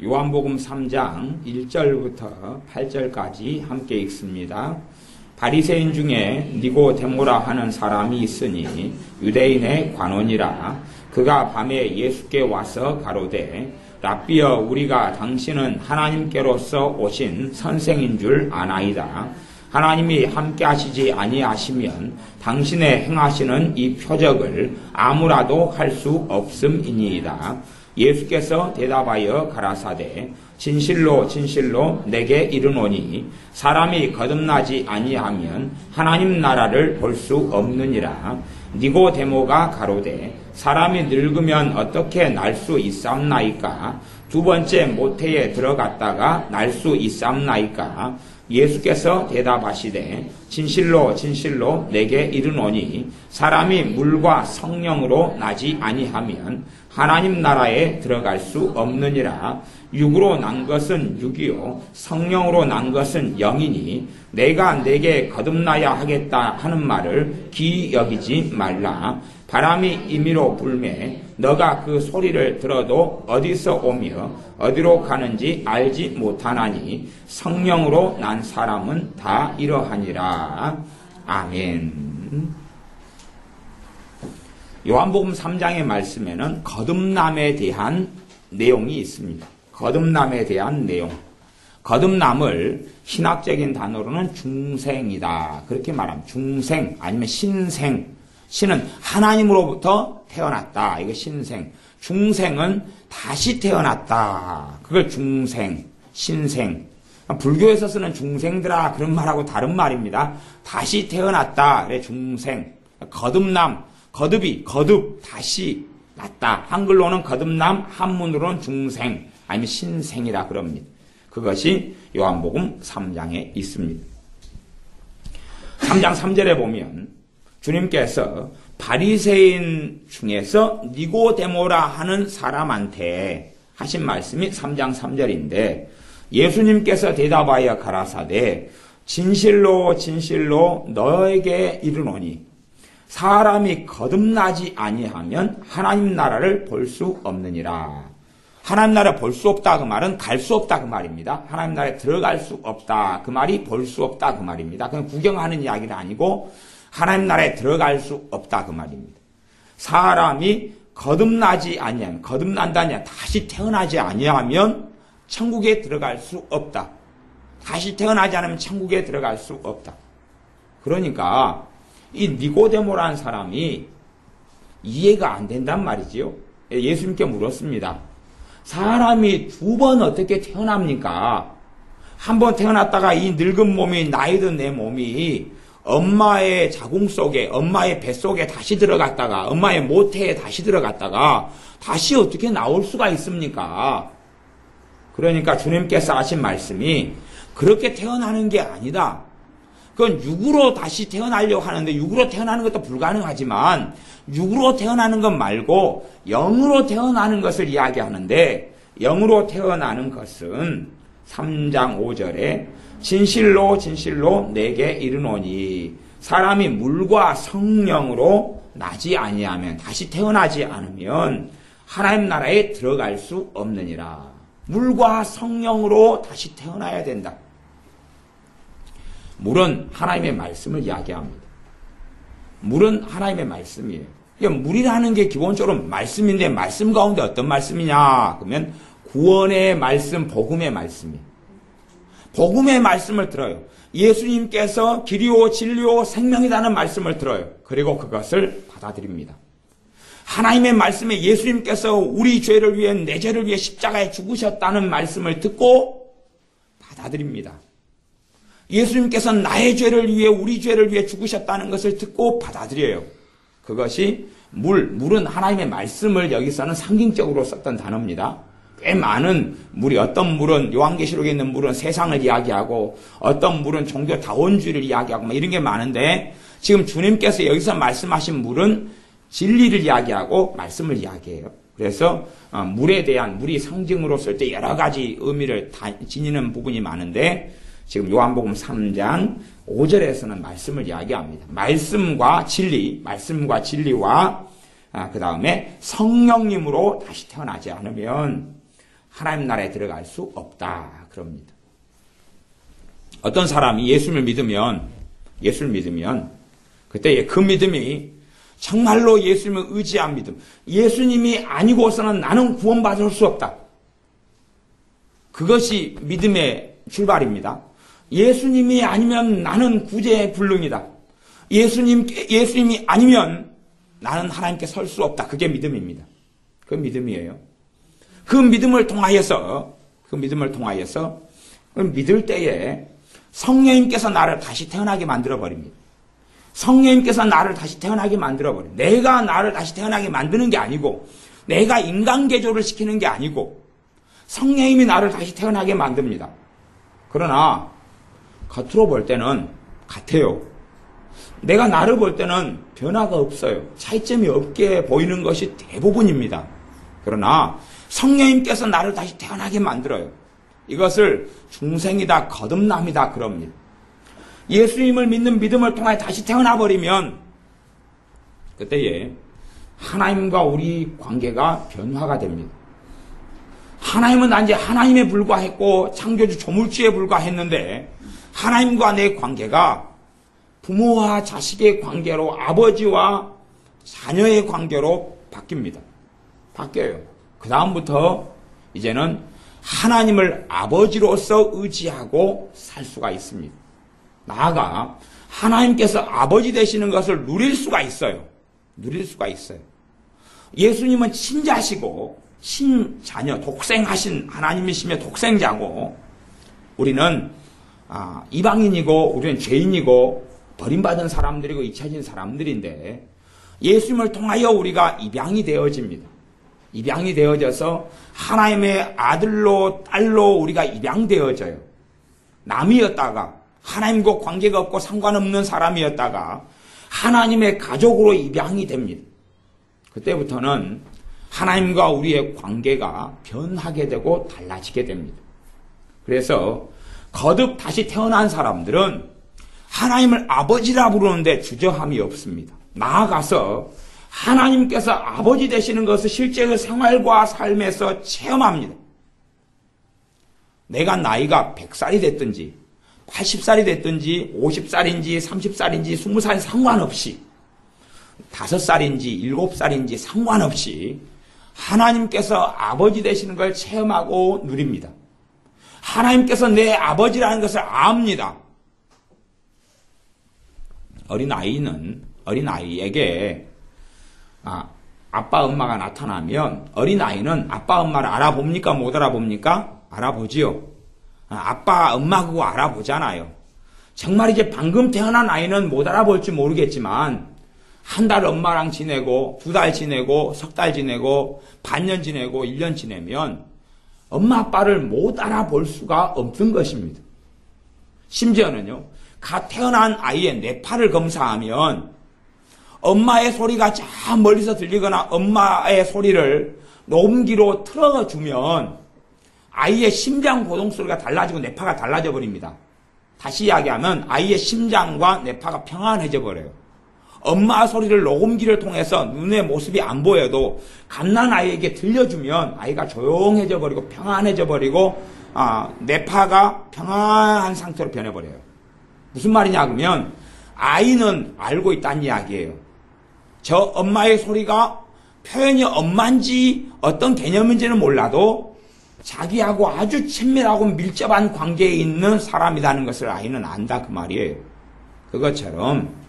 요한복음 3장 1절부터 8절까지 함께 읽습니다. 바리새인 중에 니고데모라 하는 사람이 있으니 유대인의 관원이라. 그가 밤에 예수께 와서 가로되 랍비여, 우리가 당신은 하나님께로서 오신 선생인 줄 아나이다. 하나님이 함께 하시지 아니하시면 당신의 행하시는 이 표적을 아무라도 할 수 없음이니이다. 예수께서 대답하여 가라사대 진실로 진실로 내게 이르노니 사람이 거듭나지 아니하면 하나님 나라를 볼 수 없느니라. 니고데모가 가로되 사람이 늙으면 어떻게 날 수 있삼나이까? 두 번째 모태에 들어갔다가 날 수 있삼나이까? 예수께서 대답하시되 진실로 진실로 내게 이르노니 사람이 물과 성령으로 나지 아니하면 하나님 나라에 들어갈 수 없느니라. 육으로 난 것은 육이요 성령으로 난 것은 영이니 내가 내게 거듭나야 하겠다 하는 말을 기이 여기지 말라. 바람이 임의로 불매 너가 그 소리를 들어도 어디서 오며 어디로 가는지 알지 못하나니 성령으로 난 사람은 다 이러하니라. 아멘. 요한복음 3장의 말씀에는 거듭남에 대한 내용이 있습니다. 거듭남에 대한 내용. 거듭남을 신학적인 단어로는 중생이다, 그렇게 말합니다. 중생 아니면 신생. 신은 하나님으로부터 태어났다, 이거 신생. 중생은 다시 태어났다, 그걸 중생, 신생. 불교에서 쓰는 중생들아 그런 말하고 다른 말입니다. 다시 태어났다, 그래 중생. 거듭남, 거듭, 다시 났다. 한글로는 거듭남, 한문으로는 중생 아니면 신생이라 그럽니다. 그것이 요한복음 3장에 있습니다. 3장 3절에 보면 주님께서 바리새인 중에서 니고데모라 하는 사람한테 하신 말씀이 3장 3절인데 예수님께서 대답하여 가라사대 진실로 진실로 너에게 이르노니 사람이 거듭나지 아니하면 하나님 나라를 볼 수 없느니라. 하나님 나라를 볼 수 없다 그 말은 갈 수 없다 그 말입니다. 하나님 나라에 들어갈 수 없다 그 말이 볼 수 없다 그 말입니다. 그냥 구경하는 이야기는 아니고 하나님 나라에 들어갈 수 없다 그 말입니다. 사람이 거듭나지 아니하면, 거듭난다냐 다시 태어나지 아니하면 천국에 들어갈 수 없다. 다시 태어나지 않으면 천국에 들어갈 수 없다. 그러니까 이 니고데모라는 사람이 이해가 안 된단 말이지요. 예수님께 물었습니다. 사람이 두 번 어떻게 태어납니까? 한 번 태어났다가 이 늙은 몸이, 나이 든 내 몸이 엄마의 자궁 속에, 엄마의 뱃속에 다시 들어갔다가, 엄마의 모태에 다시 들어갔다가 다시 어떻게 나올 수가 있습니까? 그러니까 주님께서 하신 말씀이 그렇게 태어나는 게 아니다. 그건 육으로 다시 태어나려고 하는데 육으로 태어나는 것도 불가능하지만 육으로 태어나는 것 말고 영으로 태어나는 것을 이야기하는데 영으로 태어나는 것은 3장 5절에 진실로 진실로 내게 이르노니 사람이 물과 성령으로 나지 아니하면 다시 태어나지 않으면 하나님 나라에 들어갈 수 없느니라. 물과 성령으로 다시 태어나야 된다. 물은 하나님의 말씀을 이야기합니다. 물은 하나님의 말씀이에요. 그러니까 물이라는 게 기본적으로 말씀인데 말씀 가운데 어떤 말씀이냐? 그러면 구원의 말씀, 복음의 말씀이에요. 복음의 말씀을 들어요. 예수님께서 길이요 진리요 생명이라는 말씀을 들어요. 그리고 그것을 받아들입니다. 하나님의 말씀에 예수님께서 우리 죄를 위해, 내 죄를 위해 십자가에 죽으셨다는 말씀을 듣고 받아들입니다. 예수님께서 나의 죄를 위해, 우리 죄를 위해 죽으셨다는 것을 듣고 받아들여요. 그것이 물은 하나님의 말씀을 여기서는 상징적으로 썼던 단어입니다. 꽤 많은 물이, 어떤 물은 요한계시록에 있는 물은 세상을 이야기하고 어떤 물은 종교다원주의를 이야기하고 이런 게 많은데 지금 주님께서 여기서 말씀하신 물은 진리를 이야기하고 말씀을 이야기해요. 그래서 물에 대한, 물이 상징으로 쓸 때 여러 가지 의미를 지니는 부분이 많은데 지금 요한복음 3장 5절에서는 말씀을 이야기합니다. 말씀과 진리, 말씀과 진리와 그 다음에 성령님으로 다시 태어나지 않으면 하나님 나라에 들어갈 수 없다. 그럽니다. 어떤 사람이 예수를 믿으면 그때 그 믿음이 정말로 예수님을 의지한 믿음, 예수님이 아니고서는 나는 구원받을 수 없다. 그것이 믿음의 출발입니다. 예수님이 아니면 나는 구제불능이다. 예수님이 아니면 나는 하나님께 설 수 없다. 그게 믿음입니다. 그 믿음이에요. 그 믿음을 통하여서 믿을 때에 성령님께서 나를 다시 태어나게 만들어버립니다. 성령님께서 나를 다시 태어나게 만들어버려요. 내가 나를 다시 태어나게 만드는 게 아니고, 내가 인간개조를 시키는 게 아니고, 성령님이 나를 다시 태어나게 만듭니다. 그러나 겉으로 볼 때는 같아요. 내가 나를 볼 때는 변화가 없어요. 차이점이 없게 보이는 것이 대부분입니다. 그러나 성령님께서 나를 다시 태어나게 만들어요. 이것을 중생이다, 거듭남이다 그럽니다. 예수님을 믿는 믿음을 통해 다시 태어나버리면 그때에 하나님과 우리 관계가 변화가 됩니다. 하나님은 단지 하나님에 불과했고 창조주 조물주에 불과했는데 하나님과 내 관계가 부모와 자식의 관계로, 아버지와 자녀의 관계로 바뀌어요. 그 다음부터 이제는 하나님을 아버지로서 의지하고 살 수가 있습니다. 나아가 하나님께서 아버지 되시는 것을 누릴 수가 있어요. 예수님은 친자시고 친자녀, 독생하신 하나님이시며 독생자고, 우리는 이방인이고 우리는 죄인이고 버림받은 사람들이고 잊혀진 사람들인데, 예수님을 통하여 우리가 입양이 되어집니다. 입양이 되어져서 하나님의 아들로 딸로 우리가 입양되어져요. 남이었다가 하나님과 관계가 없고 상관없는 사람이었다가 하나님의 가족으로 입양이 됩니다. 그때부터는 하나님과 우리의 관계가 변하게 되고 달라지게 됩니다. 그래서 거듭 다시 태어난 사람들은 하나님을 아버지라 부르는데 주저함이 없습니다. 나아가서 하나님께서 아버지 되시는 것을 실제의 생활과 삶에서 체험합니다. 내가 나이가 100살이 됐든지 80살이 됐든지 50살인지 30살인지 20살 상관없이 5살인지 7살인지 상관없이 하나님께서 아버지 되시는 걸 체험하고 누립니다. 하나님께서 내 아버지라는 것을 압니다. 어린아이에게 아빠 엄마가 나타나면 어린아이는 아빠 엄마를 알아봅니까? 못 알아봅니까? 알아보지요. 아빠 엄마 그거 알아보잖아요. 정말 이제 방금 태어난 아이는 못 알아볼지 모르겠지만 한 달 엄마랑 지내고 2달 지내고 3달 지내고 반년 지내고 1년 지내면 엄마 아빠를 못 알아볼 수가 없는 것입니다. 심지어는요, 갓 태어난 아이의 뇌파를 검사하면 엄마의 소리가 저 멀리서 들리거나 엄마의 소리를 녹음기로 틀어주면 아이의 심장 고동 소리가 달라지고 뇌파가 달라져 버립니다. 다시 이야기하면 아이의 심장과 뇌파가 평안해져 버려요. 엄마 소리를 녹음기를 통해서 눈의 모습이 안 보여도 갓난아이에게 들려주면 아이가 조용해져 버리고 평안해져 버리고 뇌파가 평안한 상태로 변해버려요. 무슨 말이냐 그러면 아이는 알고 있다는 이야기예요. 저 엄마의 소리가 표현이 엄마인지 어떤 개념인지는 몰라도 자기하고 아주 친밀하고 밀접한 관계에 있는 사람이라는 것을 아이는 안다 그 말이에요. 그것처럼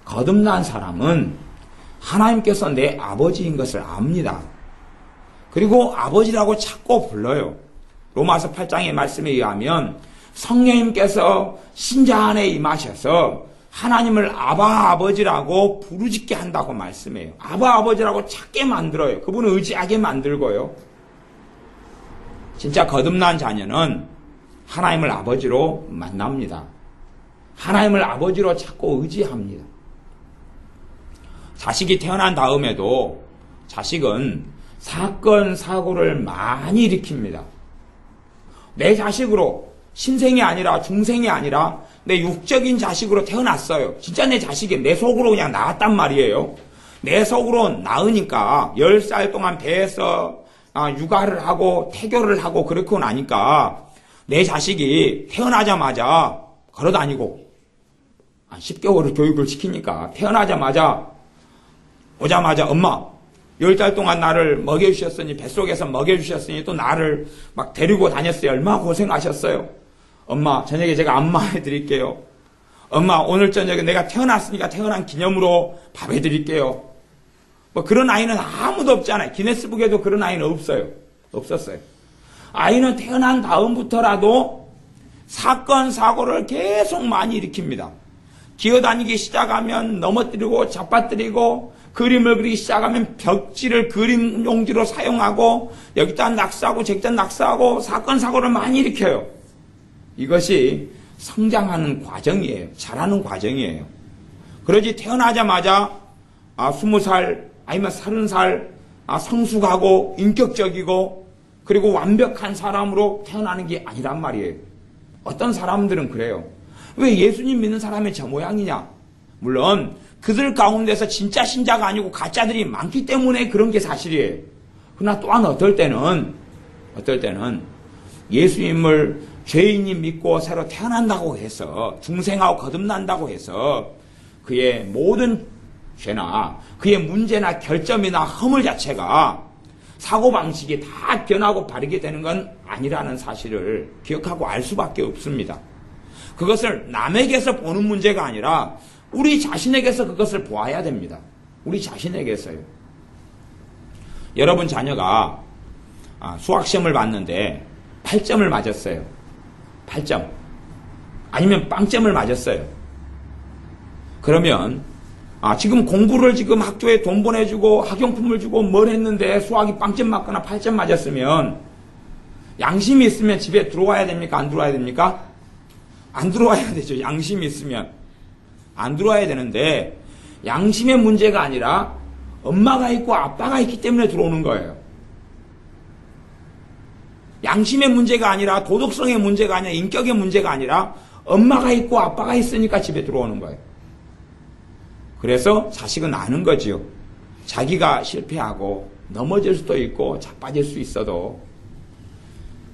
거듭난 사람은 하나님께서 내 아버지인 것을 압니다. 그리고 아버지라고 찾고 불러요. 로마서 8장의 말씀에 의하면 성령님께서 신자 안에 임하셔서 하나님을 아바 아버지라고 부르짖게 한다고 말씀해요. 아바 아버지라고 찾게 만들어요. 그분을 의지하게 만들고요. 진짜 거듭난 자녀는 하나님을 아버지로 만납니다. 하나님을 아버지로 찾고 의지합니다. 자식이 태어난 다음에도 자식은 사건, 사고를 많이 일으킵니다. 내 자식으로, 신생이 아니라 중생이 아니라 내 육적인 자식으로 태어났어요. 진짜 내 자식이 내 속으로 그냥 나왔단 말이에요. 내 속으로 낳으니까 10살 동안 배에서 육아를 하고 태교를 하고 그렇고 나니까 내 자식이 태어나자마자 걸어다니고 10개월을 교육을 시키니까 태어나자마자 오자마자 엄마 10달 동안 나를 먹여주셨으니 뱃속에서 먹여주셨으니 또 나를 막 데리고 다녔어요. 얼마나 고생하셨어요. 엄마 저녁에 제가 안마해 드릴게요. 엄마 오늘 저녁에 내가 태어났으니까 태어난 기념으로 밥 해드릴게요. 뭐 그런 아이는 아무도 없잖아요. 기네스북에도 그런 아이는 없었어요. 아이는 태어난 다음부터라도 사건 사고를 계속 많이 일으킵니다. 기어다니기 시작하면 넘어뜨리고 잡아뜨리고 그림을 그리기 시작하면 벽지를 그림 용지로 사용하고 여기다 낙서하고 저기다 낙서하고 사건 사고를 많이 일으켜요. 이것이 성장하는 과정이에요. 자라는 과정이에요. 그러지 태어나자마자 20살 아니면 30살 성숙하고 인격적이고 그리고 완벽한 사람으로 태어나는 게 아니란 말이에요. 어떤 사람들은 그래요. 왜 예수님 믿는 사람이 저 모양이냐? 물론 그들 가운데서 진짜 신자가 아니고 가짜들이 많기 때문에 그런 게 사실이에요. 그러나 또한 어떨 때는 예수님을 죄인이 믿고 새로 태어난다고 해서 중생하고 거듭난다고 해서 그의 모든 죄나 그의 문제나 결점이나 허물 자체가 사고방식이 다 변하고 바르게 되는 건 아니라는 사실을 기억하고 알 수밖에 없습니다. 그것을 남에게서 보는 문제가 아니라 우리 자신에게서 그것을 보아야 됩니다. 우리 자신에게서요. 여러분 자녀가 수학시험을 봤는데 8점을 맞았어요. 8점. 아니면 빵점을 맞았어요. 그러면 지금 공부를 지금 학교에 돈 보내주고 학용품을 주고 뭘 했는데 수학이 빵점 맞거나 8점 맞았으면 양심이 있으면 집에 들어와야 됩니까? 안 들어와야 됩니까? 안 들어와야 되죠. 양심이 있으면. 안 들어와야 되는데 양심의 문제가 아니라 엄마가 있고 아빠가 있기 때문에 들어오는 거예요. 양심의 문제가 아니라 도덕성의 문제가 아니라 인격의 문제가 아니라 엄마가 있고 아빠가 있으니까 집에 들어오는 거예요. 그래서 자식은 아는 거지요. 자기가 실패하고 넘어질 수도 있고 자빠질 수 있어도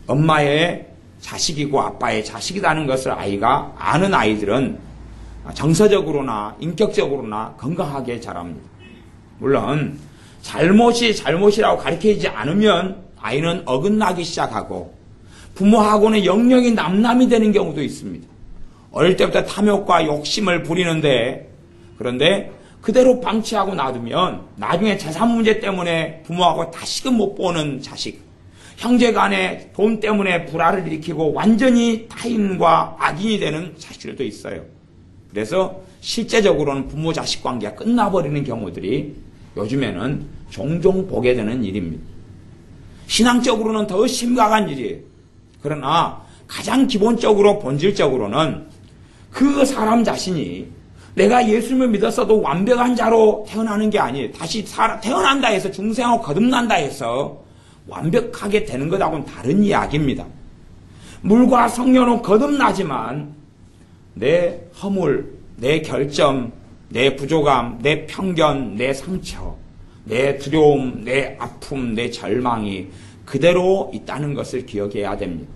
엄마의 자식이고 아빠의 자식이라는 것을 아이가 아는 아이들은 정서적으로나 인격적으로나 건강하게 자랍니다. 물론 잘못이 잘못이라고 가르치지 않으면 아이는 어긋나기 시작하고 부모하고는 영역이 남남이 되는 경우도 있습니다. 어릴 때부터 탐욕과 욕심을 부리는데 그런데 그대로 방치하고 놔두면 나중에 재산 문제 때문에 부모하고 다시금 못 보는 자식, 형제 간에 돈 때문에 불화를 일으키고 완전히 타인과 악인이 되는 자식들도 있어요. 그래서 실제적으로는 부모 자식 관계가 끝나버리는 경우들이 요즘에는 종종 보게 되는 일입니다. 신앙적으로는 더 심각한 일이에요. 그러나 가장 기본적으로 본질적으로는 그 사람 자신이 내가 예수님을 믿었어도 완벽한 자로 태어나는 게 아니에요. 다시 태어난다 해서 중생하고 거듭난다 해서 완벽하게 되는 것하고는 다른 이야기입니다. 물과 성령은 거듭나지만 내 허물, 내 결점, 내 부족함, 내 편견, 내 상처, 내 두려움, 내 아픔, 내 절망이 그대로 있다는 것을 기억해야 됩니다.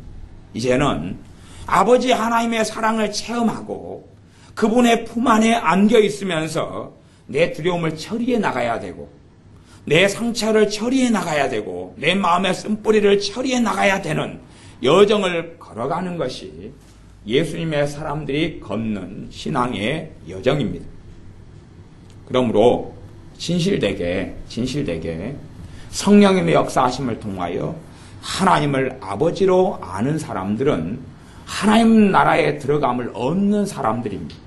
이제는 아버지 하나님의 사랑을 체험하고 그분의 품 안에 안겨 있으면서 내 두려움을 처리해 나가야 되고 내 상처를 처리해 나가야 되고 내 마음의 쓴뿌리를 처리해 나가야 되는 여정을 걸어가는 것이 예수님의 사람들이 걷는 신앙의 여정입니다. 그러므로 진실되게 성령님의 역사하심을 통하여 하나님을 아버지로 아는 사람들은 하나님 나라에 들어감을 얻는 사람들입니다.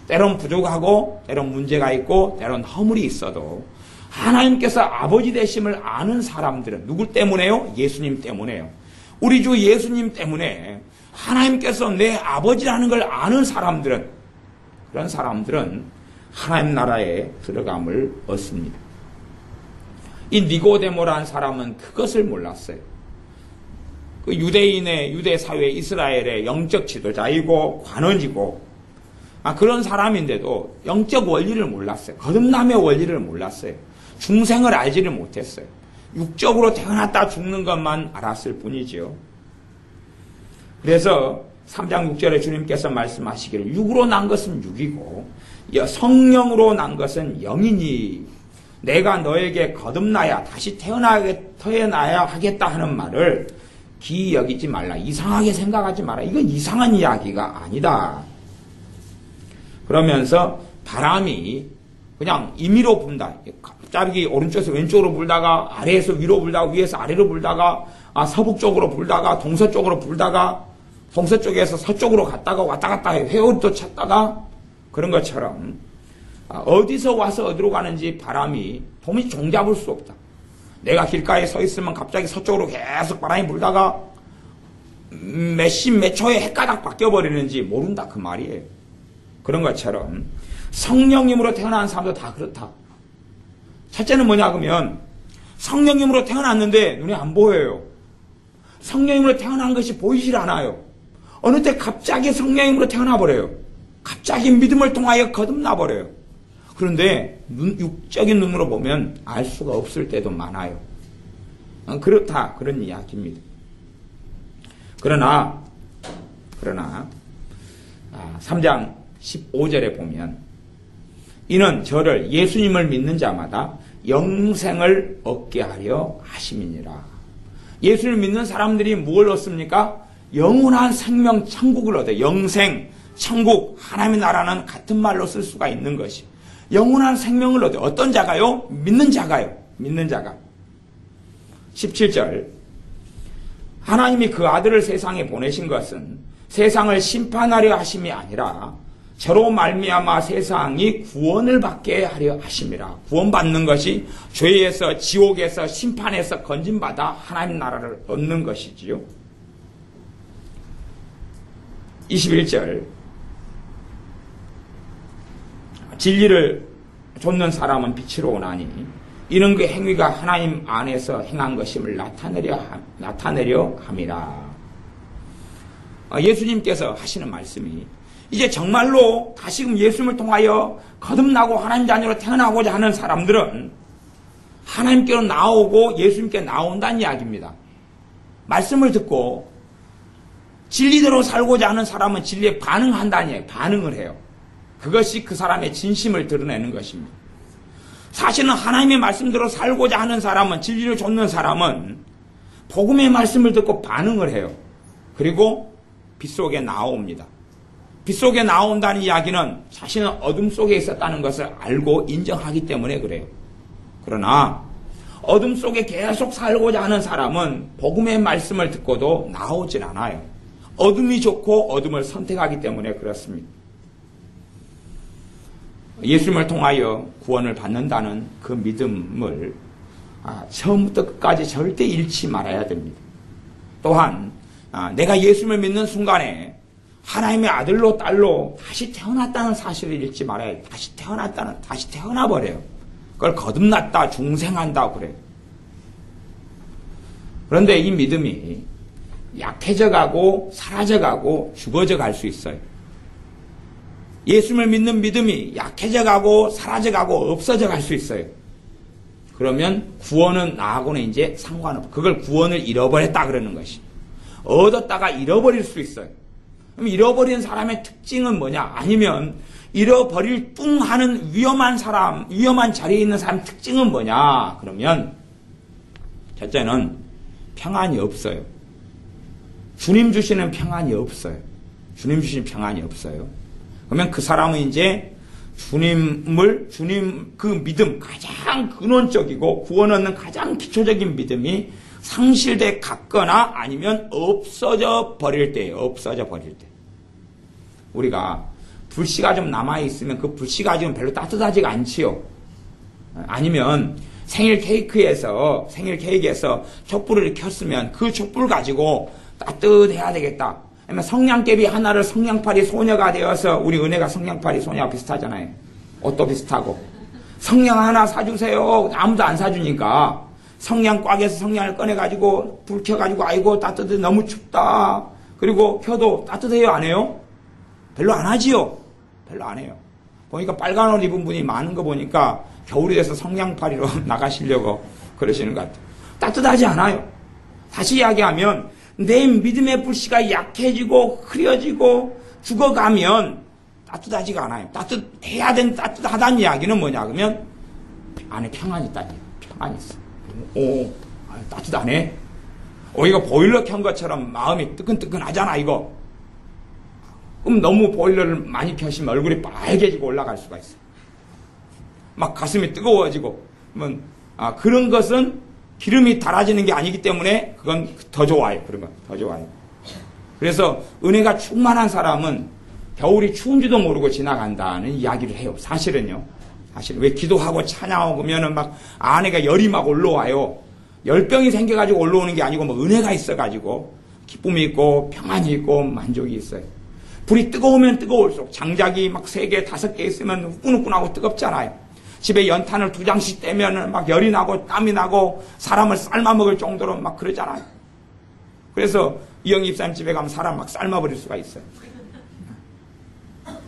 때론 부족하고 때론 문제가 있고 때론 허물이 있어도 하나님께서 아버지 되심을 아는 사람들은 누구 때문에요? 예수님 때문에요. 우리 주 예수님 때문에 하나님께서 내 아버지라는 걸 아는 사람들은 그런 사람들은 하나님 나라에 들어감을 얻습니다. 이 니고데모라는 사람은 그것을 몰랐어요. 그 유대 사회 이스라엘의 영적 지도자이고 관원이고 그런 사람인데도 영적 원리를 몰랐어요. 거듭남의 원리를 몰랐어요. 중생을 알지를 못했어요. 육적으로 태어났다 죽는 것만 알았을 뿐이죠. 그래서 3장 6절에 주님께서 말씀하시기를 육으로 난 것은 육이고 성령으로 난 것은 영이니 내가 너에게 거듭나야 다시 태어나야 하겠다 하는 말을 기이 여기지 말라. 이상하게 생각하지 마라. 이건 이상한 이야기가 아니다. 그러면서 바람이 그냥 임의로 분다. 갑자기 오른쪽에서 왼쪽으로 불다가 아래에서 위로 불다가 위에서 아래로 불다가 서북쪽으로 불다가 동서쪽으로 불다가 동서쪽에서 서쪽으로 갔다가 왔다 갔다 회오리도 쳤다가 그런 것처럼 어디서 와서 어디로 가는지 바람이 도무지 종잡을 수 없다. 내가 길가에 서 있으면 갑자기 서쪽으로 계속 바람이 불다가 몇 초에 헷가닥 바뀌어버리는지 모른다 그 말이에요. 그런 것처럼 성령님으로 태어난 사람도 다 그렇다. 첫째는 뭐냐 그러면 성령님으로 태어났는데 눈에 안 보여요. 성령님으로 태어난 것이 보이질 않아요. 어느 때 갑자기 성령님으로 태어나버려요. 갑자기 믿음을 통하여 거듭나버려요. 그런데 육적인 눈으로 보면 알 수가 없을 때도 많아요. 그렇다 그런 이야기입니다. 그러나 3장 15절에 보면 이는 저를 예수님을 믿는 자마다 영생을 얻게 하려 하심이니라. 예수를 믿는 사람들이 무엇을 얻습니까? 영원한 생명 천국을 얻어요. 영생, 천국, 하나님의 나라는 같은 말로 쓸 수가 있는 것이 영원한 생명을 얻어요. 어떤 자가요? 믿는 자가요. 믿는 자가. 17절 하나님이 그 아들을 세상에 보내신 것은 세상을 심판하려 하심이 아니라 저로 말미암아 세상이 구원을 받게 하려 하심이라. 구원받는 것이 죄에서 지옥에서 심판에서 건진받아 하나님 나라를 얻는 것이지요. 21절 진리를 좇는 사람은 빛으로 오나니 이는 그 행위가 하나님 안에서 행한 것임을 나타내려 함이라. 예수님께서 하시는 말씀이 이제 정말로 다시금 예수님을 통하여 거듭나고 하나님 자녀로 태어나고자 하는 사람들은 하나님께로 나오고 예수님께 나온다는 이야기입니다. 말씀을 듣고 진리대로 살고자 하는 사람은 진리에 반응한다는 이야기예요. 반응을 해요. 그것이 그 사람의 진심을 드러내는 것입니다. 사실은 하나님의 말씀대로 살고자 하는 사람은, 진리를 좇는 사람은 복음의 말씀을 듣고 반응을 해요. 그리고 빛 속에 나옵니다. 빛 속에 나온다는 이야기는 자신은 어둠 속에 있었다는 것을 알고 인정하기 때문에 그래요. 그러나 어둠 속에 계속 살고자 하는 사람은 복음의 말씀을 듣고도 나오질 않아요. 어둠이 좋고 어둠을 선택하기 때문에 그렇습니다. 예수님을 통하여 구원을 받는다는 그 믿음을 처음부터 끝까지 절대 잃지 말아야 됩니다. 또한 내가 예수님을 믿는 순간에 하나님의 아들로 딸로 다시 태어났다는 사실을 잃지 말아야 돼요. 다시 태어나버려요. 그걸 거듭났다, 중생한다 그래요. 그런데 이 믿음이 약해져가고 사라져가고 죽어져 갈 수 있어요. 예수님을 믿는 믿음이 약해져가고 사라져가고 없어져 갈 수 있어요. 그러면 구원은 나하고는 이제 상관없고 그걸 구원을 잃어버렸다 그러는 것이. 얻었다가 잃어버릴 수 있어요. 그럼 잃어버린 사람의 특징은 뭐냐? 아니면 잃어버릴 뚱 하는 위험한 사람, 위험한 자리에 있는 사람 특징은 뭐냐? 그러면 첫째는 평안이 없어요. 주님 주시는 평안이 없어요. 주님 주시는 평안이 없어요. 그러면 그 사람은 이제 주님 그 믿음, 가장 근원적이고 구원 얻는 가장 기초적인 믿음이 상실돼 갔거나 아니면 없어져 버릴 때예요. 없어져 버릴 때. 우리가 불씨가 좀 남아있으면 그 불씨가 지금 별로 따뜻하지가 않지요. 아니면 생일 케이크에서 촛불을 켰으면 그 촛불 가지고 따뜻해야 되겠다. 아니면 성냥개비 하나를 성냥팔이 소녀가 되어서, 우리 은혜가 성냥팔이 소녀와 비슷하잖아요. 옷도 비슷하고. 성냥 하나 사주세요. 아무도 안 사주니까 성냥꽉에서 성냥을 꺼내가지고 불 켜가지고 아이고 따뜻해 너무 춥다. 그리고 켜도 따뜻해요 안 해요? 별로 안 하지요. 별로 안 해요. 보니까 빨간 옷 입은 분이 많은 거 보니까 겨울이 돼서 성냥팔이로 나가시려고 그러시는 것 같아요. 따뜻하지 않아요. 다시 이야기하면 내 믿음의 불씨가 약해지고 흐려지고 죽어가면 따뜻하지가 않아요. 따뜻해야 되는 따뜻하다는 이야기는 뭐냐 그러면 안에 평안이 있다는 얘기예요. 평안이 있어. 오, 따뜻하네. 이거 보일러 켠 것처럼 마음이 뜨끈뜨끈하잖아 이거. 그럼 너무 보일러를 많이 켜시면 얼굴이 빨개지고 올라갈 수가 있어요. 막 가슴이 뜨거워지고 그런 것은 기름이 달아지는 게 아니기 때문에 그건 더 좋아요. 그런 건 더 좋아요. 그래서 은혜가 충만한 사람은 겨울이 추운지도 모르고 지나간다는 이야기를 해요. 사실은요. 사실 왜 기도하고 찬양하고 그러면은 막 안에가 열이 막 올라와요. 열병이 생겨가지고 올라오는 게 아니고 뭐 은혜가 있어가지고 기쁨이 있고 평안이 있고 만족이 있어요. 불이 뜨거우면 뜨거울수록 장작이 막 3개, 5개 있으면 후끈후끈하고 뜨겁잖아요. 집에 연탄을 2장씩 떼면 막 열이 나고 땀이 나고 사람을 삶아먹을 정도로 막 그러잖아요. 그래서 이영희 집사님 집에 가면 사람 막 삶아버릴 수가 있어요.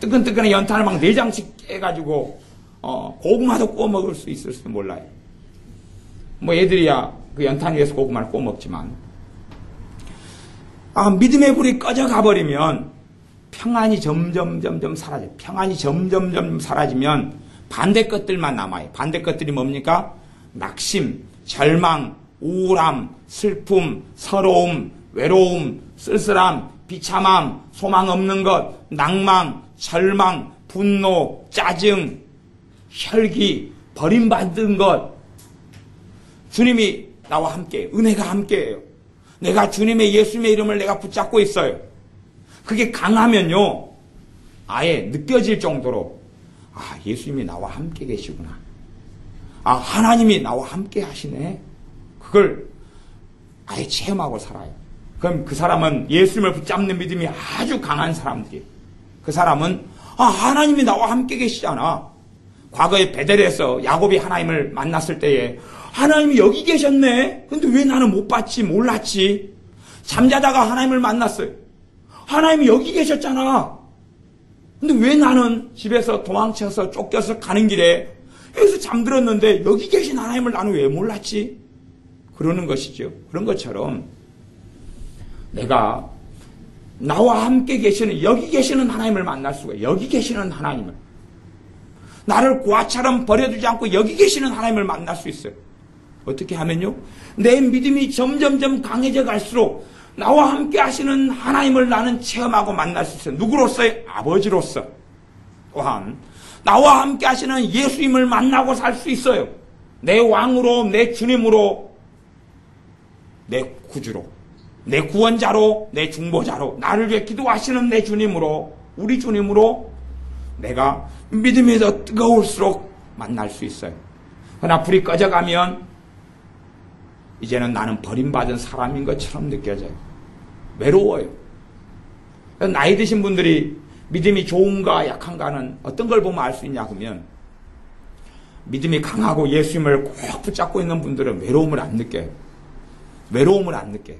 뜨끈뜨끈한 연탄을 막 4장씩 깨가지고 고구마도 구워 먹을 수 있을지 몰라요. 뭐 애들이야 그 연탄 위에서 고구마를 구워 먹지만 믿음의 불이 꺼져 가버리면 평안이 점점 사라져요. 평안이 점점 사라지면 반대 것들만 남아요. 반대 것들이 뭡니까? 낙심, 절망, 우울함, 슬픔, 서러움, 외로움, 쓸쓸함, 비참함, 소망 없는 것, 낭망, 절망, 분노, 짜증, 혈기, 버림받은 것. 주님이 나와 함께, 은혜가 함께해요. 내가 주님의 예수님의 이름을 내가 붙잡고 있어요. 그게 강하면요, 아예 느껴질 정도로 예수님이 나와 함께 계시구나. 하나님이 나와 함께 하시네. 그걸 아예 체험하고 살아요. 그럼 그 사람은 예수님을 붙잡는 믿음이 아주 강한 사람들이에요. 그 사람은 하나님이 나와 함께 계시잖아. 과거에 베델에서 야곱이 하나님을 만났을 때에 하나님이 여기 계셨네. 근데 왜 나는 못 봤지, 몰랐지. 잠자다가 하나님을 만났어요. 하나님이 여기 계셨잖아. 근데 왜 나는 집에서 도망쳐서 쫓겨서 가는 길에 여기서 잠들었는데 여기 계신 하나님을 나는 왜 몰랐지? 그러는 것이죠. 그런 것처럼 내가 나와 함께 계시는 여기 계시는 하나님을 만날 수가 있어요. 여기 계시는 하나님을. 나를 고아처럼 버려두지 않고 여기 계시는 하나님을 만날 수 있어요. 어떻게 하면요? 내 믿음이 점점 강해져 갈수록 나와 함께 하시는 하나님을 나는 체험하고 만날 수 있어요. 누구로서요? 아버지로서. 또한 나와 함께 하시는 예수님을 만나고 살 수 있어요. 내 왕으로, 내 주님으로, 내 구주로, 내 구원자로, 내 중보자로, 나를 위해 기도하시는 내 주님으로, 우리 주님으로 내가 믿음이 더 뜨거울수록 만날 수 있어요. 그러나 불이 꺼져가면 이제는 나는 버림받은 사람인 것처럼 느껴져요. 외로워요. 나이 드신 분들이 믿음이 좋은가 약한가는 어떤 걸 보면 알 수 있냐 하면 믿음이 강하고 예수님을 꼭 붙잡고 있는 분들은 외로움을 안 느껴요. 외로움을 안 느껴요.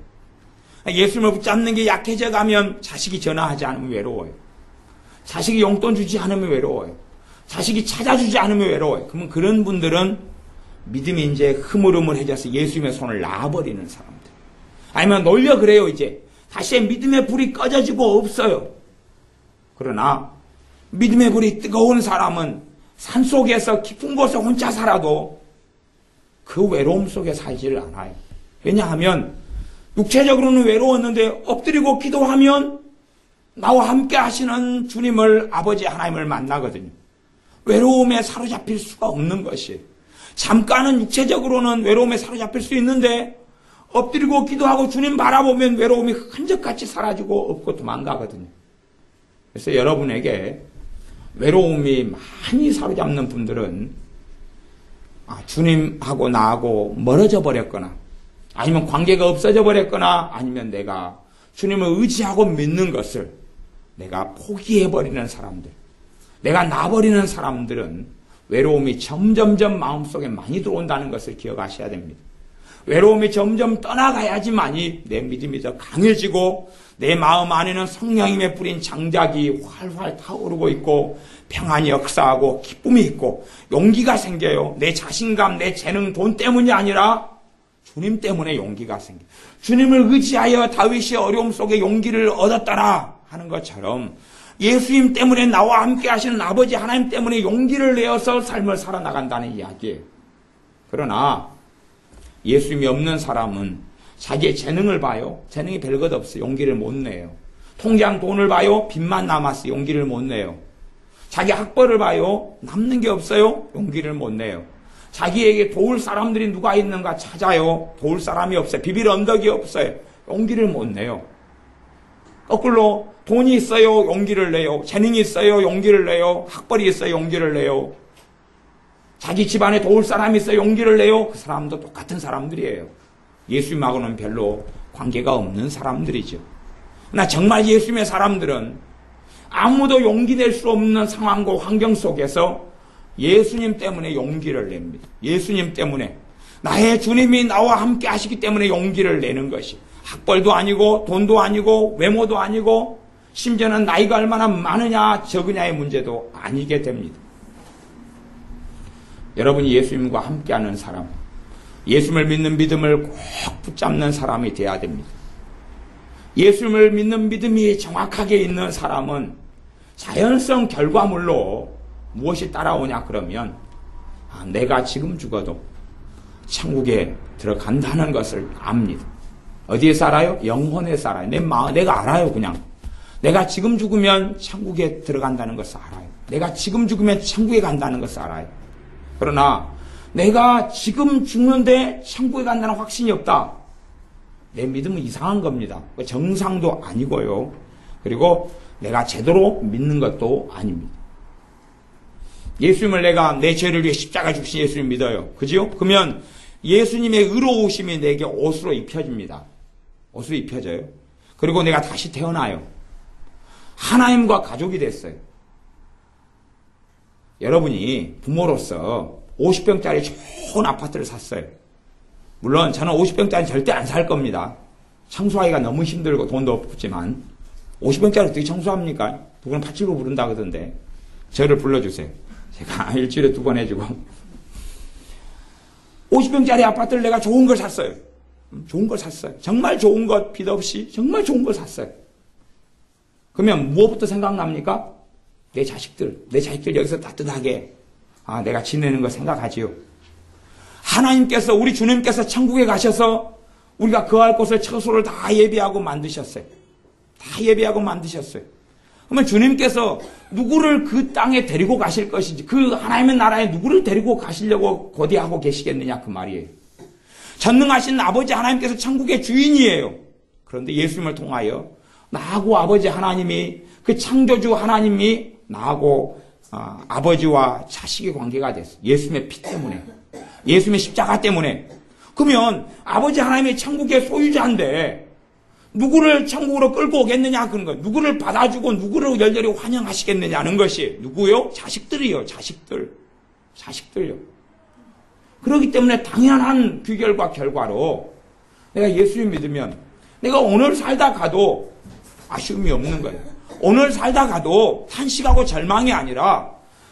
예수님을 붙잡는 게 약해져 가면 자식이 전화하지 않으면 외로워요. 자식이 용돈 주지 않으면 외로워요. 자식이 찾아주지 않으면 외로워요. 그러면 그런 분들은 믿음이 이제 흐물흐물해져서 예수님의 손을 놔버리는 사람들. 아니면 놀려 그래요 이제. 다시 믿음의 불이 꺼져지고 없어요. 그러나 믿음의 불이 뜨거운 사람은 산속에서 깊은 곳에 혼자 살아도 그 외로움 속에 살지를 않아요. 왜냐하면 육체적으로는 외로웠는데 엎드리고 기도하면 나와 함께 하시는 주님을, 아버지 하나님을 만나거든요. 외로움에 사로잡힐 수가 없는 것이에요. 잠깐은 육체적으로는 외로움에 사로잡힐 수 있는데 엎드리고 기도하고 주님 바라보면 외로움이 흔적같이 사라지고 없고 도망가거든요. 그래서 여러분에게 외로움이 많이 사로잡는 분들은 주님하고 나하고 멀어져 버렸거나 아니면 관계가 없어져 버렸거나 아니면 내가 주님을 의지하고 믿는 것을 내가 포기해버리는 사람들, 내가 놔버리는 사람들은 외로움이 점점점 마음속에 많이 들어온다는 것을 기억하셔야 됩니다. 외로움이 점점 떠나가야지만이 내 믿음이 더 강해지고 내 마음 안에는 성령님의 뿌린 장작이 활활 타오르고 있고 평안이 역사하고 기쁨이 있고 용기가 생겨요. 내 자신감, 내 재능, 돈 때문이 아니라 주님 때문에 용기가 생겨. 주님을 의지하여 다윗이 어려움 속에 용기를 얻었더라 하는 것처럼 예수님 때문에 나와 함께 하시는 아버지 하나님 때문에 용기를 내어서 삶을 살아나간다는 이야기예요. 그러나 예수님이 없는 사람은 자기의 재능을 봐요. 재능이 별것 없어요. 용기를 못 내요. 통장 돈을 봐요. 빚만 남았어요. 용기를 못 내요. 자기 학벌을 봐요. 남는 게 없어요. 용기를 못 내요. 자기에게 도울 사람들이 누가 있는가 찾아요. 도울 사람이 없어요. 비빌 언덕이 없어요. 용기를 못 내요. 거꾸로 돈이 있어요. 용기를 내요. 재능이 있어요. 용기를 내요. 학벌이 있어요. 용기를 내요. 자기 집안에 도울 사람이 있어요. 용기를 내요. 그 사람도 똑같은 사람들이에요. 예수님하고는 별로 관계가 없는 사람들이죠. 그러나 정말 예수님의 사람들은 아무도 용기 낼 수 없는 상황과 환경 속에서 예수님 때문에 용기를 냅니다. 예수님 때문에 나의 주님이 나와 함께 하시기 때문에 용기를 내는 것이 학벌도 아니고 돈도 아니고 외모도 아니고 심지어는 나이가 얼마나 많으냐 적으냐의 문제도 아니게 됩니다. 여러분이 예수님과 함께하는 사람, 예수님을 믿는 믿음을 꼭 붙잡는 사람이 되어야 됩니다. 예수님을 믿는 믿음이 정확하게 있는 사람은 자연성 결과물로 무엇이 따라오냐 그러면 내가 지금 죽어도 천국에 들어간다는 것을 압니다. 어디에 살아요? 영혼에 살아요. 내가 알아요. 그냥 내가 지금 죽으면 천국에 들어간다는 것을 알아요. 내가 지금 죽으면 천국에 간다는 것을 알아요. 그러나 내가 지금 죽는데 천국에 간다는 확신이 없다. 내 믿음은 이상한 겁니다. 정상도 아니고요. 그리고 내가 제대로 믿는 것도 아닙니다. 예수님을 내가 내 죄를 위해 십자가 죽으신 예수님 믿어요. 그죠? 그러면 예수님의 의로우심이 내게 옷으로 입혀집니다. 옷으로 입혀져요. 그리고 내가 다시 태어나요. 하나님과 가족이 됐어요. 여러분이 부모로서 50평짜리 좋은 아파트를 샀어요. 물론 저는 50평짜리 절대 안 살 겁니다. 청소하기가 너무 힘들고 돈도 없지만 50평짜리 어떻게 청소합니까? 누구는 팥집으로 부른다 그러던데 저를 불러주세요. 제가 일주일에 2번 해주고 50평짜리 아파트를 내가 좋은 걸 샀어요. 좋은 걸 샀어요. 정말 좋은 것 빚 없이 정말 좋은 걸 샀어요. 그러면 무엇부터 생각납니까? 내 자식들 여기서 따뜻하게 내가 지내는 거 생각하지요. 하나님께서 우리 주님께서 천국에 가셔서 우리가 거할 곳을 처소를 다 예비하고 만드셨어요. 다 예비하고 만드셨어요. 그러면 주님께서 누구를 그 땅에 데리고 가실 것인지 그 하나님의 나라에 누구를 데리고 가시려고 고대하고 계시겠느냐 그 말이에요. 전능하신 아버지 하나님께서 천국의 주인이에요. 그런데 예수님을 통하여 나하고 아버지 하나님이 그 창조주 하나님이 나하고 아버지와 자식의 관계가 됐어요. 예수님의 피 때문에. 예수님의 십자가 때문에. 그러면 아버지 하나님이 천국의 소유자인데 누구를 천국으로 끌고 오겠느냐 그런 거예요. 누구를 받아주고 누구를 열렬히 환영하시겠느냐는 것이 누구요? 자식들이요. 자식들요. 그렇기 때문에 당연한 귀결과 결과로 내가 예수님 믿으면 내가 오늘 살다 가도 아쉬움이 없는 거예요. 오늘 살다 가도 탄식하고 절망이 아니라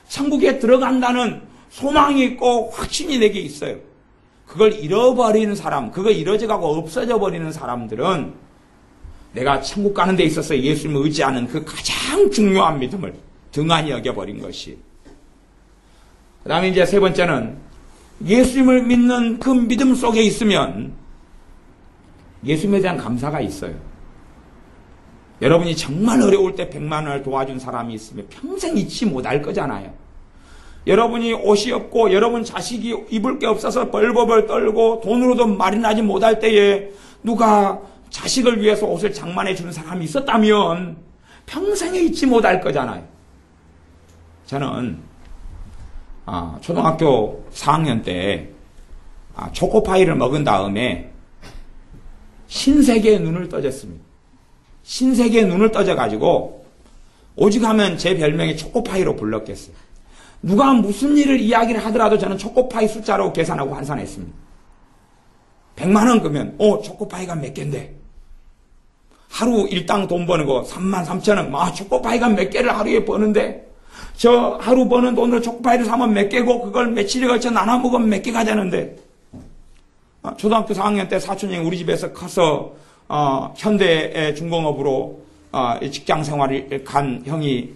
천국에 들어간다는 소망이 있고 확신이 내게 있어요. 그걸 잃어버리는 사람, 그거 잃어져가고 없어져 버리는 사람들은 내가 천국 가는 데 있어서 예수님을 의지하는 그 가장 중요한 믿음을 등한히 여겨버린 것이. 그 다음에 이제 세 번째는 예수님을 믿는 그 믿음 속에 있으면 예수님에 대한 감사가 있어요. 여러분이 정말 어려울 때 100만 원을 도와준 사람이 있으면 평생 잊지 못할 거잖아요. 여러분이 옷이 없고 여러분 자식이 입을 게 없어서 벌벌 떨고 돈으로도 말이 나지 못할 때에 누가 자식을 위해서 옷을 장만해 주는 사람이 있었다면 평생에 잊지 못할 거잖아요. 저는 초등학교 4학년 때 초코파이를 먹은 다음에 신세계의 눈을 떠졌습니다. 신세계의 눈을 떠져가지고 오직하면 제 별명이 초코파이로 불렀겠어요. 누가 무슨 일을 이야기를 하더라도 저는 초코파이 숫자로 계산하고 환산했습니다. 100만 원 그러면 초코파이가 몇 개인데 하루 일당 돈 버는 거 33,000원. 초코파이가 몇 개를 하루에 버는데 저 하루 버는 돈으로 초코파이를 사면 몇 개고 그걸 며칠에 걸쳐 나눠 먹으면 몇 개가 되는데 초등학교 4학년 때 사촌형이 우리 집에서 커서 현대 중공업으로 직장 생활을 간 형이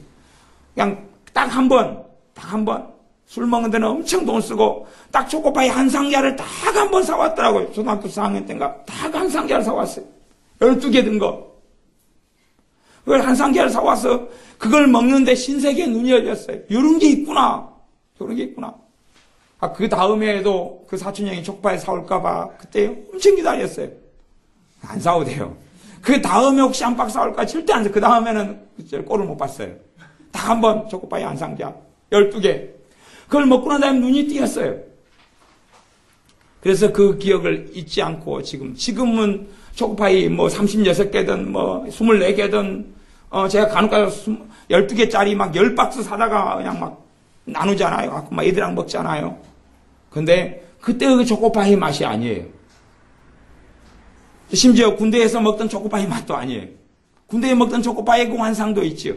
그냥 딱 한 번 술 먹는 데는 엄청 돈 쓰고 딱 초코파이 한 상자를 딱 한 번 사왔더라고요. 초등학교 4학년 때인가 딱 한 상자를 사왔어요. 12개 든 거. 그걸 한 상자를 사와서 그걸 먹는데 신세계에 눈이 열렸어요. 이런 게 있구나. 이런 게 있구나. 그 다음에도 그 사촌형이 초코파이 사올까봐 그때 엄청 기다렸어요. 안 사오대요. 그 다음에 혹시 한 박스 사올까? 절대 안 사. 그 다음에는 꼴을 못 봤어요. 딱 한 번 초코파이 한 상자 12개. 그걸 먹고 난 다음에 눈이 띄었어요. 그래서 그 기억을 잊지 않고 지금은 초코파이 36개든 24개든 제가 간혹 가서 12개짜리 막 10박스 사다가 그냥 막 나누잖아요. 막 애들랑 먹잖아요. 근데 그때 그 초코파이 맛이 아니에요. 심지어 군대에서 먹던 초코파이 맛도 아니에요. 군대에 먹던 초코파이의 그 환상도 있죠.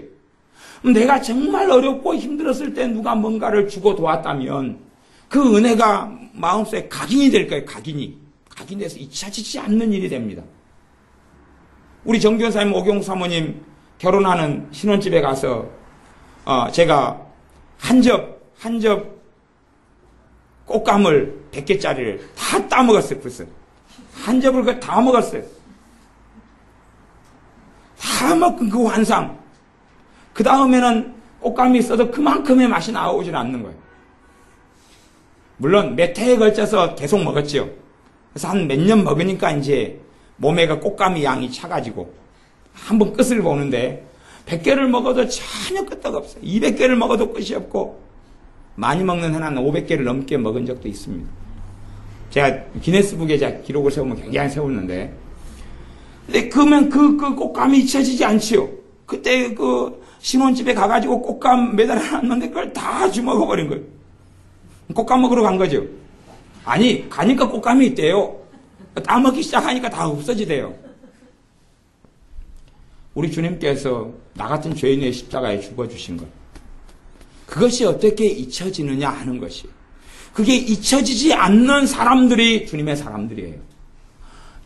내가 정말 어렵고 힘들었을 때 누가 뭔가를 주고 도왔다면 그 은혜가 마음속에 각인이 될 거예요. 각인이 돼서 잊혀지지 않는 일이 됩니다. 우리 정교사님, 오경 사모님 결혼하는 신혼집에 가서 제가 한 접 꽃감을 100개짜리를 다 따먹었어요. 벌써 한 접을 다 먹었어요. 다 먹은 그 환상. 그 다음에는 꽃감이 있어도 그만큼의 맛이 나오질 않는 거예요. 물론 몇 해에 걸쳐서 계속 먹었죠. 그래서 한 몇 년 먹으니까 이제 몸에 그 꽃감이 양이 차가지고 한번 끝을 보는데 100개를 먹어도 전혀 끄떡 없어요. 200개를 먹어도 끝이 없고 많이 먹는 한은 500개를 넘게 먹은 적도 있습니다. 제가 기네스북에 제가 기록을 세우면 굉장히 세웠는데 근데 그러면 그 꽃감이 잊혀지지 않지요. 그때 그 신혼집에 가가지고 꽃감 매달아놨는데 그걸 다 주먹어버린 거예요. 꽃감 먹으러 간 거죠. 아니 가니까 꽃감이 있대요. 따먹기 시작하니까 다 없어지대요. 우리 주님께서 나 같은 죄인의 십자가에 죽어주신 것. 그것이 어떻게 잊혀지느냐 하는 것이. 그게 잊혀지지 않는 사람들이 주님의 사람들이에요.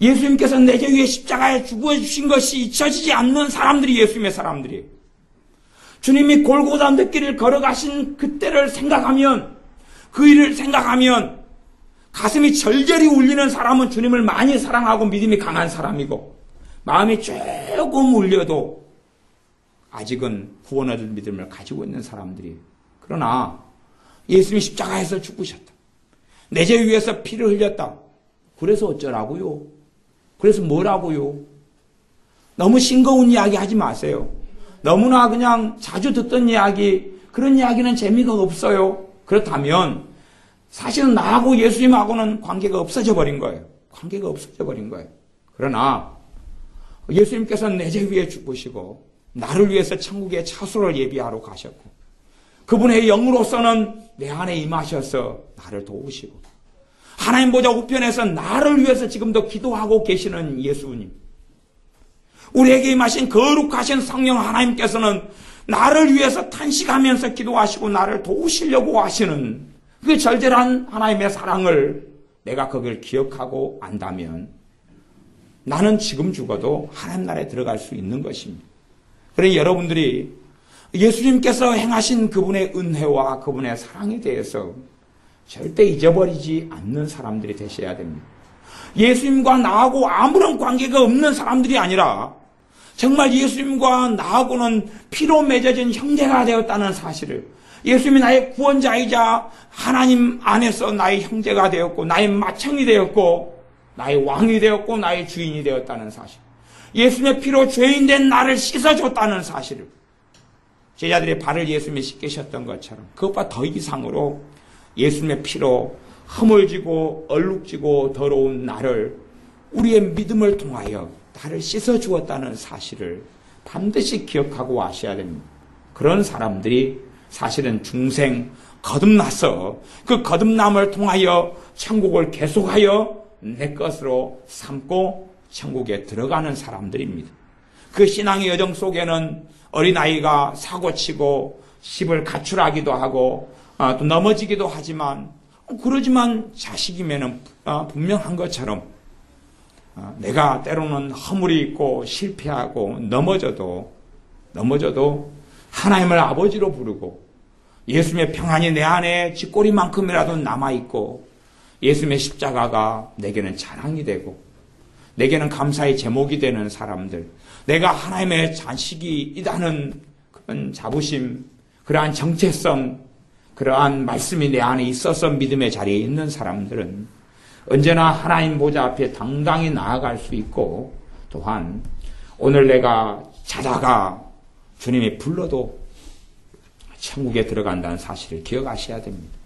예수님께서 내 죄 위에 십자가에 죽어주신 것이 잊혀지지 않는 사람들이 예수님의 사람들이에요. 주님이 골고다 늦길을 걸어가신 그때를 생각하면, 그 일을 생각하면 가슴이 절절히 울리는 사람은 주님을 많이 사랑하고 믿음이 강한 사람이고, 마음이 조금 울려도 아직은 구원 얻을 믿음을 가지고 있는 사람들이에요. 그러나 예수님이 십자가에서 죽으셨다. 내 죄 위에서 피를 흘렸다. 그래서 어쩌라고요? 그래서 뭐라고요? 너무 싱거운 이야기 하지 마세요. 너무나 그냥 자주 듣던 이야기, 그런 이야기는 재미가 없어요. 그렇다면 사실은 나하고 예수님하고는 관계가 없어져 버린 거예요. 관계가 없어져 버린 거예요. 그러나 예수님께서는 내 죄 위에 죽으시고 나를 위해서 천국의 차수를 예비하러 가셨고 그분의 영으로서는 내 안에 임하셔서 나를 도우시고 하나님 보좌 우편에서 나를 위해서 지금도 기도하고 계시는 예수님, 우리에게 임하신 거룩하신 성령 하나님께서는 나를 위해서 탄식하면서 기도하시고 나를 도우시려고 하시는 그 절절한 하나님의 사랑을 내가 그걸 기억하고 안다면 나는 지금 죽어도 하나님 나라에 들어갈 수 있는 것입니다. 그러니 여러분들이 예수님께서 행하신 그분의 은혜와 그분의 사랑에 대해서 절대 잊어버리지 않는 사람들이 되셔야 됩니다. 예수님과 나하고 아무런 관계가 없는 사람들이 아니라 정말 예수님과 나하고는 피로 맺어진 형제가 되었다는 사실을, 예수님이 나의 구원자이자 하나님 안에서 나의 형제가 되었고 나의 맏형이 되었고 나의 왕이 되었고 나의 주인이 되었다는 사실, 예수님의 피로 죄인된 나를 씻어줬다는 사실을, 제자들의 발을 예수님이 씻기셨던 것처럼 그것보다 더 이상으로 예수님의 피로 허물지고 얼룩지고 더러운 나를 우리의 믿음을 통하여 나를 씻어주었다는 사실을 반드시 기억하고 아셔야 됩니다. 그런 사람들이 사실은 중생 거듭나서 그 거듭남을 통하여 천국을 계속하여 내 것으로 삼고 천국에 들어가는 사람들입니다. 그 신앙의 여정 속에는 어린아이가 사고치고 십을 가출하기도 하고 또 넘어지기도 하지만 그러지만 자식이면은 분명한 것처럼 내가 때로는 허물이 있고 실패하고 넘어져도 하나님을 아버지로 부르고 예수님의 평안이 내 안에 쥐꼬리만큼이라도 남아있고 예수님의 십자가가 내게는 자랑이 되고 내게는 감사의 제목이 되는 사람들, 내가 하나님의 자식이라는 그런 자부심, 그러한 정체성, 그러한 말씀이 내 안에 있어서 믿음의 자리에 있는 사람들은 언제나 하나님 보좌 앞에 당당히 나아갈 수 있고, 또한 오늘 내가 자다가 주님이 불러도 천국에 들어간다는 사실을 기억하셔야 됩니다.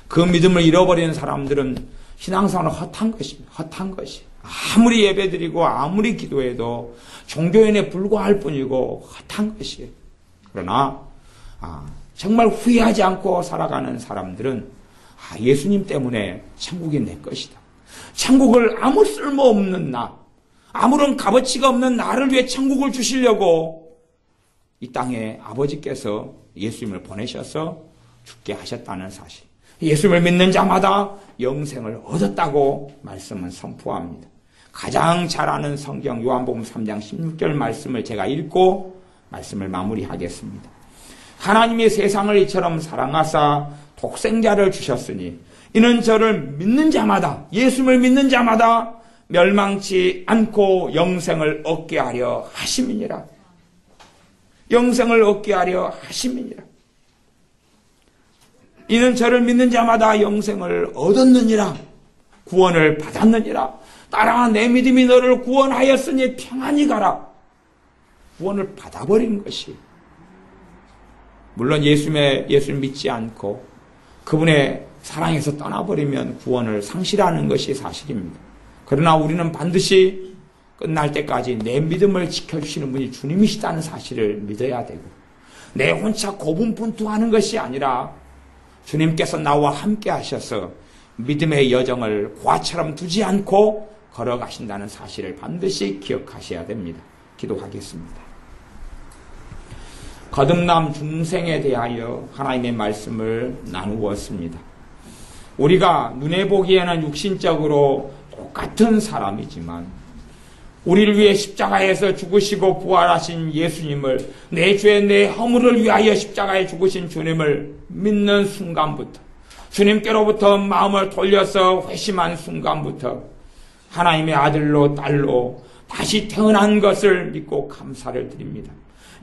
그 믿음을 잃어버리는 사람들은 신앙생활은 헛한 것입니다. 헛한 것이. 아무리 예배드리고 아무리 기도해도 종교인에 불과할 뿐이고 헛한 것이에요. 그러나 정말 후회하지 않고 살아가는 사람들은 예수님 때문에 천국이 내 것이다. 천국을 아무 쓸모없는 아무런 값어치가 없는 나를 위해 천국을 주시려고 이 땅에 아버지께서 예수님을 보내셔서 죽게 하셨다는 사실. 예수님을 믿는 자마다 영생을 얻었다고 말씀은 선포합니다. 가장 잘 아는 성경 요한복음 3장 16절 말씀을 제가 읽고 말씀을 마무리하겠습니다. 하나님이 세상을 이처럼 사랑하사 독생자를 주셨으니 이는 저를 믿는 자마다, 예수님을 믿는 자마다 멸망치 않고 영생을 얻게 하려 하심이니라. 영생을 얻게 하려 하심이니라. 이는 저를 믿는 자마다 영생을 얻었느니라. 구원을 받았느니라. 따라 내 믿음이 너를 구원하였으니 평안히 가라. 구원을 받아버린 것이, 물론 예수님 믿지 않고 그분의 사랑에서 떠나버리면 구원을 상실하는 것이 사실입니다. 그러나 우리는 반드시 끝날 때까지 내 믿음을 지켜주시는 분이 주님이시다는 사실을 믿어야 되고, 내 혼자 고분분투하는 것이 아니라 주님께서 나와 함께 하셔서 믿음의 여정을 고아처럼 두지 않고 걸어가신다는 사실을 반드시 기억하셔야 됩니다. 기도하겠습니다. 거듭남 중생에 대하여 하나님의 말씀을 나누었습니다. 우리가 눈에 보기에는 육신적으로 똑같은 사람이지만 우리를 위해 십자가에서 죽으시고 부활하신 예수님을, 내 죄 내 허물을 위하여 십자가에 죽으신 주님을 믿는 순간부터, 주님께로부터 마음을 돌려서 회심한 순간부터 하나님의 아들로 딸로 다시 태어난 것을 믿고 감사를 드립니다.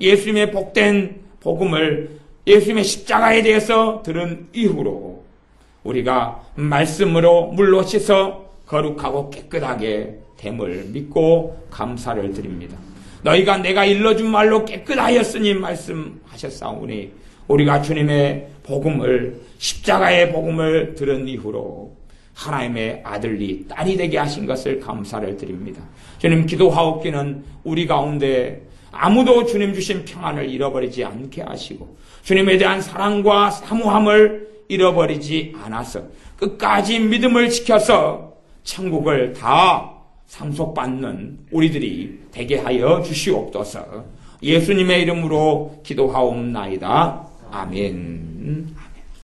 예수님의 복된 복음을, 예수님의 십자가에 대해서 들은 이후로 우리가 말씀으로 물로 씻어 거룩하고 깨끗하게 됨을 믿고 감사를 드립니다. 너희가 내가 일러준 말로 깨끗하였으니 말씀하셨사오니 우리가 주님의 복음을, 십자가의 복음을 들은 이후로 하나님의 아들이 딸이 되게 하신 것을 감사를 드립니다. 주님, 기도하옵기는 우리 가운데 아무도 주님 주신 평안을 잃어버리지 않게 하시고 주님에 대한 사랑과 사모함을 잃어버리지 않아서 끝까지 믿음을 지켜서 천국을 다 상속받는 우리들이 되게 하여 주시옵소서. 예수님의 이름으로 기도하옵나이다. 아멘.